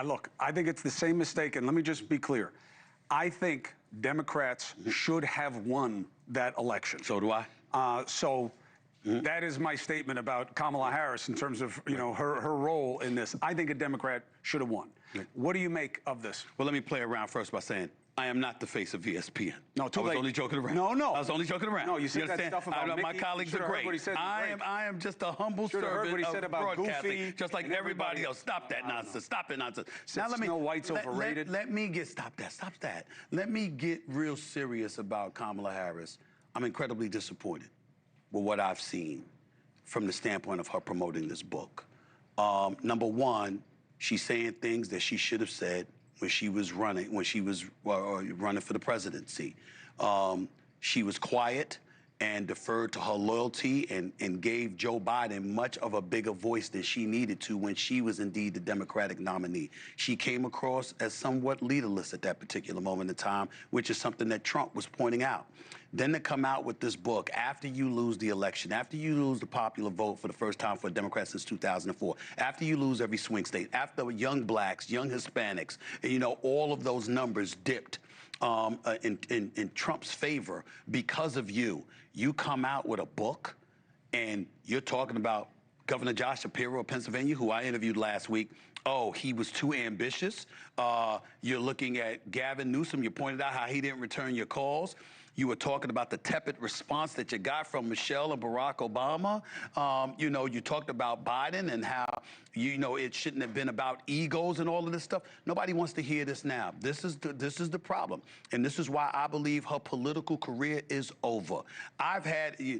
Look, I think it's the same mistake, and let me just be clear. I think Democrats should have won that election. So do I. That is my statement about Kamala Harris in terms of her role in this. I think a Democrat should have won. What do you make of this? Well, let me play around first by saying I am not the face of ESPN. No, too I was late. only joking around. No. I was only joking around. No, you said that stuff about Mickey. My colleagues are great. I am just a humble servant of broadcasting, Goofy, just like everybody else. Stop that nonsense. Stop that nonsense. Now let me. Snow White's overrated. Stop that. Let me get real serious about Kamala Harris. I'm incredibly disappointed with what I've seen from the standpoint of her promoting this book. Number one, she's saying things that she should have said when she was running for the presidency. She was quiet and deferred to her loyalty and gave Joe Biden much of a bigger voice than she needed to when she was indeed the Democratic nominee. She came across as somewhat leaderless at that particular moment in time, which is something that Trump was pointing out. Then to come out with this book after you lose the election, after you lose the popular vote for the first time for a Democrat since 2004, after you lose every swing state, after young blacks, young Hispanics, all of those numbers dipped in Trump's favor because of you. You come out with a book and you're talking about Governor Josh Shapiro of Pennsylvania, who I interviewed last week. Oh, he was too ambitious. You're looking at Gavin Newsom. You pointed out how he didn't return your calls. You were talking about the tepid response that you got from Michelle and Barack Obama. You talked about Biden and how, it shouldn't have been about egos and all of this stuff. Nobody wants to hear this now. This is the problem. And this is why I believe her political career is over.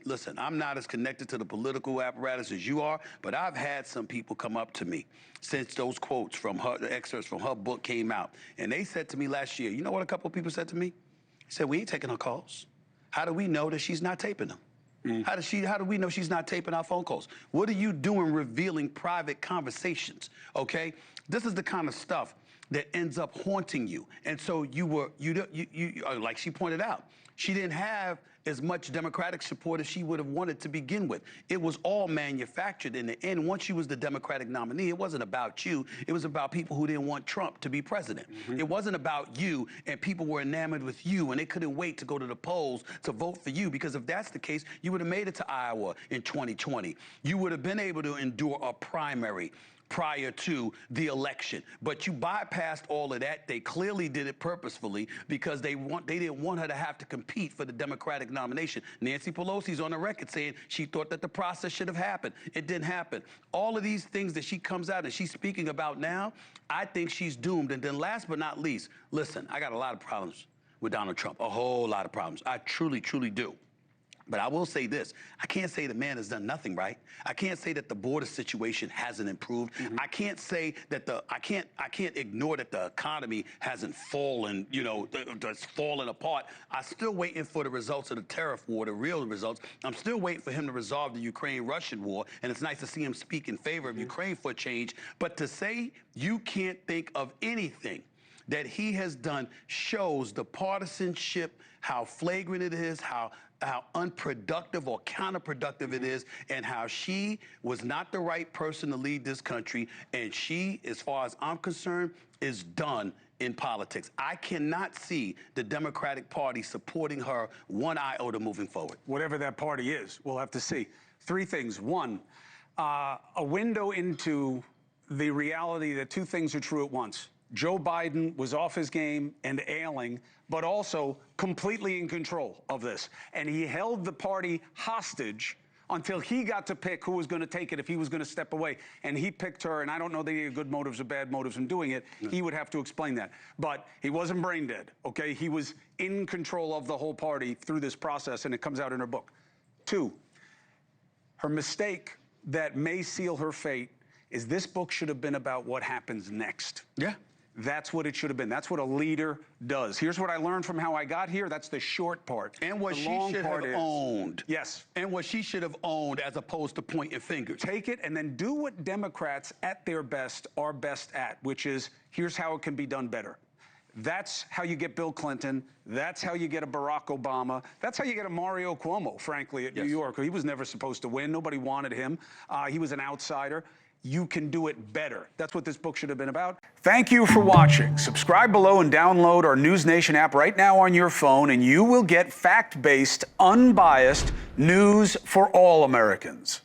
Listen, I'm not as connected to the political apparatus as you are, but I've had some people come up to me since those quotes from her, the excerpts from her book came out. And they said to me last year, you know what a couple of people said to me? He said, we ain't taking her calls. How do we know that she's not taping them? How do we know she's not taping our phone calls? What are you doing revealing private conversations, okay? This is the kind of stuff that ends up haunting you. And so like she pointed out, she didn't have as much Democratic support as she would have wanted to begin with. It was all manufactured in the end. Once she was the Democratic nominee, it wasn't about you. It was about people who didn't want Trump to be president. It wasn't about you, and people were enamored with you, and they couldn't wait to go to the polls to vote for you, because if that's the case, you would have made it to Iowa in 2020. You would have been able to endure a primary prior to the election. But you bypassed all of that. They clearly did it purposefully because they didn't want her to have to compete for the Democratic nomination. Nancy Pelosi's on the record saying she thought that the process should have happened. It didn't happen. All of these things that she comes out and she's speaking about now, I think she's doomed. And then last but not least, listen, I got a lot of problems with Donald Trump, a whole lot of problems. I truly, truly do. But I will say this, I can't say the man has done nothing right. I can't say that the border situation hasn't improved. I can't say that I can't ignore that the economy hasn't fallen, that's fallen apart. I'm still waiting for the results of the tariff war, the real results. I'm still waiting for him to resolve the Ukraine-Russian war, and it's nice to see him speak in favor of Ukraine for a change. But to say you can't think of anything that he has done shows the partisanship, how flagrant it is, how unproductive or counterproductive it is, and how she was not the right person to lead this country. And she, as far as I'm concerned, is done in politics. I cannot see the Democratic Party supporting her one iota moving forward. Whatever that party is, we'll have to see. Three things. One, a window into the reality that two things are true at once. Joe Biden was off his game and ailing, but also completely in control of this. And he held the party hostage until he got to pick who was going to take it if he was going to step away. And he picked her, and I don't know that he had good motives or bad motives in doing it. He would have to explain that. But he wasn't brain dead, okay? He was in control of the whole party through this process, and it comes out in her book. Two, her mistake that may seal her fate is this book should have been about what happens next. Yeah. That's what it should have been. That's what a leader does. Here's what I learned from how I got here. That's the short part. And what she should have owned. Yes. And what she should have owned as opposed to pointing fingers. Take it and then do what Democrats at their best are best at, which is here's how it can be done better. That's how you get Bill Clinton. That's how you get a Barack Obama. That's how you get a Mario Cuomo, frankly, at New York. He was never supposed to win. Nobody wanted him. He was an outsider. you can do it better. That's what this book should have been about. Thank you for watching. Subscribe below and download our NewsNation app right now on your phone, and you will get fact-based, unbiased news for all Americans.